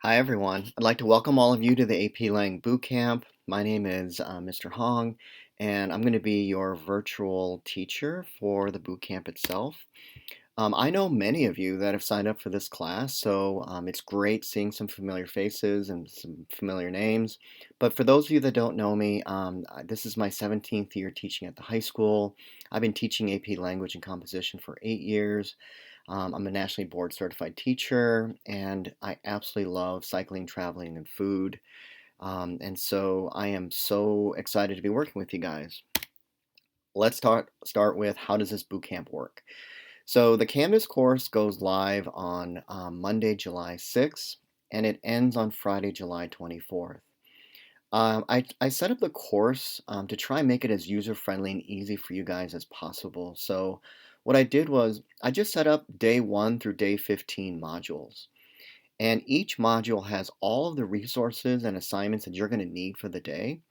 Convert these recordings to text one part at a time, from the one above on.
Hi, everyone. I'd like to welcome all of you to the AP Lang Bootcamp. My name is Mr. Hong, and I'm going to be your virtual teacher for the bootcamp itself. I know many of you that have signed up for this class, so it's great seeing some familiar faces and some familiar names. But for those of you that don't know me, this is my 17th year teaching at the high school. I've been teaching AP Language and Composition for 8 years. I'm a nationally board certified teacher, and I absolutely love cycling, traveling, and food. And so I am so excited to be working with you guys. Let's start with how does this boot camp work? So the Canvas course goes live on Monday, July 6th, and it ends on Friday, July 24th. I set up the course to try and make it as user-friendly and easy for you guys as possible. So what I did was I just set up day 1 through day 15 modules. And each module has all of the resources and assignments that you're going to need for the day.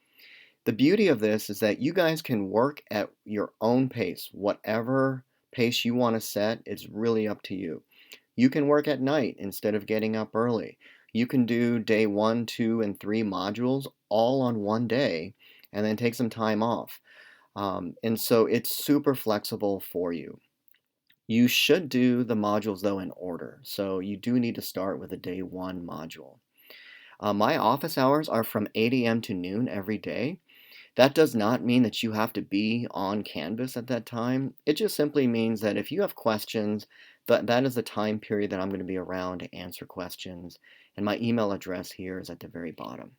The beauty of this is that you guys can work at your own pace. Whatever pace you want to set, it's really up to you. You can work at night instead of getting up early. You can do day 1, 2, and 3 modules all on one day and then take some time off. And so it's super flexible for you. You should do the modules though in order. So you do need to start with a day 1 module. My office hours are from 8 a.m. to noon every day. That does not mean that you have to be on Canvas at that time. It just simply means that if you have questions, that is the time period that I'm going to be around to answer questions. And my email address here is at the very bottom.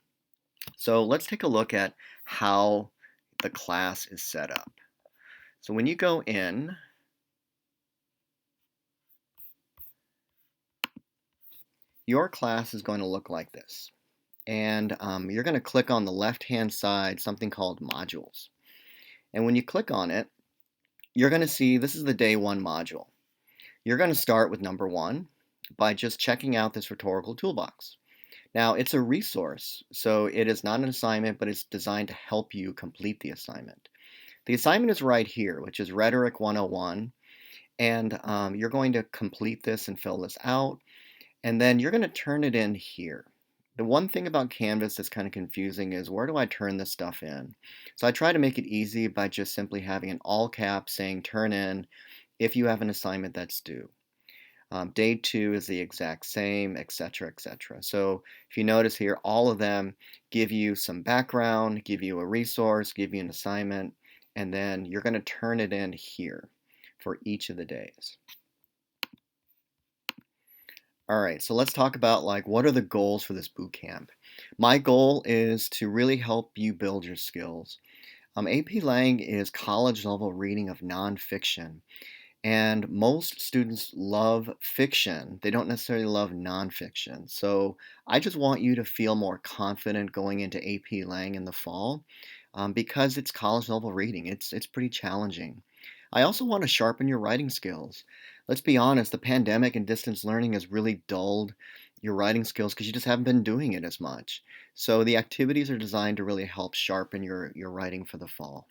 So let's take a look at how the class is set up. So when you go in, your class is going to look like this. And you're going to click on the left-hand side something called modules. And when you click on it, you're going to see this is the day 1 module. You're going to start with number 1 by just checking out this rhetorical toolbox. Now, it's a resource, so it is not an assignment, but it's designed to help you complete the assignment. The assignment is right here, which is Rhetoric 101, and you're going to complete this and fill this out, and then you're going to turn it in here. The one thing about Canvas that's kind of confusing is where do I turn this stuff in? So I try to make it easy by just simply having an all cap saying turn in if you have an assignment that's due. Day 2 is the exact same, etc., etc. So if you notice here, all of them give you some background, give you a resource, give you an assignment, and then you're going to turn it in here for each of the days. All right, so let's talk about like what are the goals for this boot camp. My goal is to really help you build your skills. AP Lang is college level reading of nonfiction, and most students love fiction. They don't necessarily love nonfiction. So I just want you to feel more confident going into AP Lang in the fall because it's college level reading. It's pretty challenging. I also want to sharpen your writing skills. Let's be honest, the pandemic and distance learning has really dulled your writing skills because you just haven't been doing it as much. So the activities are designed to really help sharpen your writing for the fall.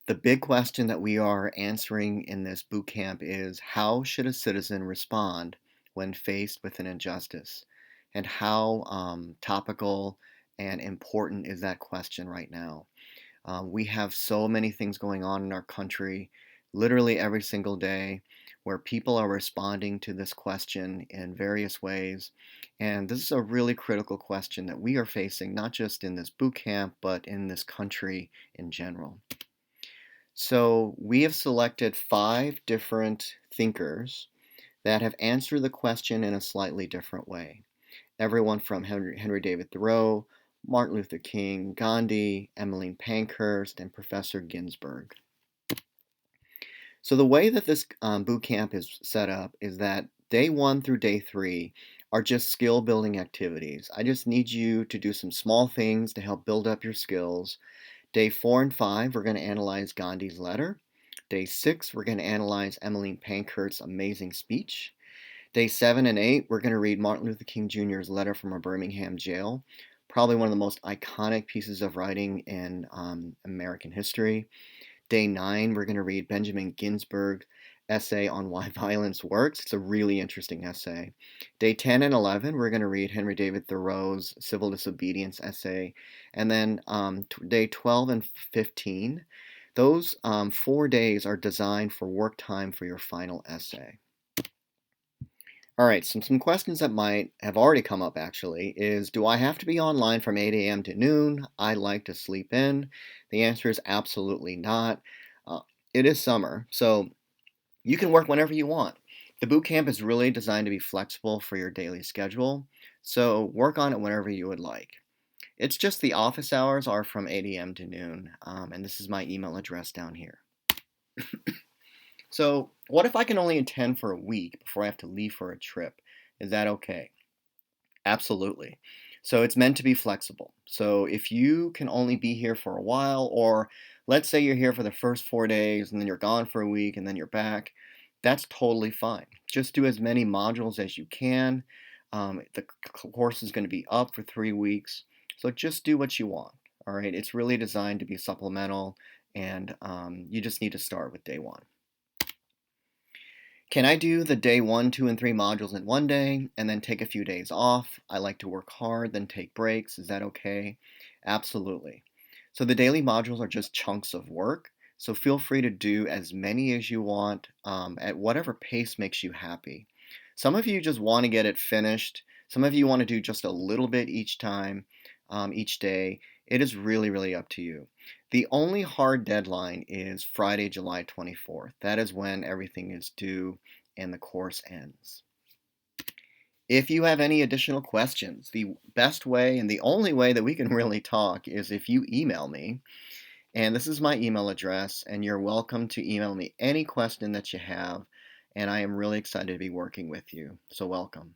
The big question that we are answering in this boot camp is how should a citizen respond when faced with an injustice? And how topical and important is that question right now? We have so many things going on in our country, literally every single day, where people are responding to this question in various ways. And this is a really critical question that we are facing, not just in this boot camp, but in this country in general. So we have selected 5 different thinkers that have answered the question in a slightly different way. Everyone from Henry David Thoreau, Martin Luther King, Gandhi, Emmeline Pankhurst, and Professor Ginsburg. So the way that this boot camp is set up is that day 1 through day 3 are just skill building activities. I just need you to do some small things to help build up your skills. Day 4 and 5, we're going to analyze Gandhi's letter. Day 6, we're going to analyze Emmeline Pankhurst's amazing speech. Day 7 and 8, we're going to read Martin Luther King Jr.'s letter from a Birmingham jail, probably one of the most iconic pieces of writing in American history. Day 9, we're going to read Benjamin Ginsburg's essay on why violence works. It's a really interesting essay. Day 10 and 11, we're going to read Henry David Thoreau's Civil Disobedience essay. And then day 12 and 15, those 4 days are designed for work time for your final essay. All right, some questions that might have already come up actually is, do I have to be online from 8 a.m. to noon? I like to sleep in. The answer is absolutely not. Uh, it is summer, so you can work whenever you want. The boot camp is really designed to be flexible for your daily schedule, so work on it whenever you would like. It's just the office hours are from 8 a.m. to noon, and this is my email address down here. So, what if I can only attend for a week before I have to leave for a trip? Is that okay? Absolutely. So it's meant to be flexible. So if you can only be here for a while, or let's say you're here for the first 4 days and then you're gone for a week and then you're back, that's totally fine. Just do as many modules as you can. The course is going to be up for 3 weeks. So just do what you want. All right. It's really designed to be supplemental, and you just need to start with day one. Can I do the day 1, 2, and 3 modules in one day and then take a few days off? I like to work hard, then take breaks. Is that okay? Absolutely. So the daily modules are just chunks of work. So feel free to do as many as you want at whatever pace makes you happy. Some of you just want to get it finished. Some of you want to do just a little bit each time, each day. It is really, really up to you. The only hard deadline is Friday, July 24th. That is when everything is due and the course ends. If you have any additional questions, the best way and the only way that we can really talk is if you email me. And this is my email address, and you're welcome to email me any question that you have. And I am really excited to be working with you. So welcome.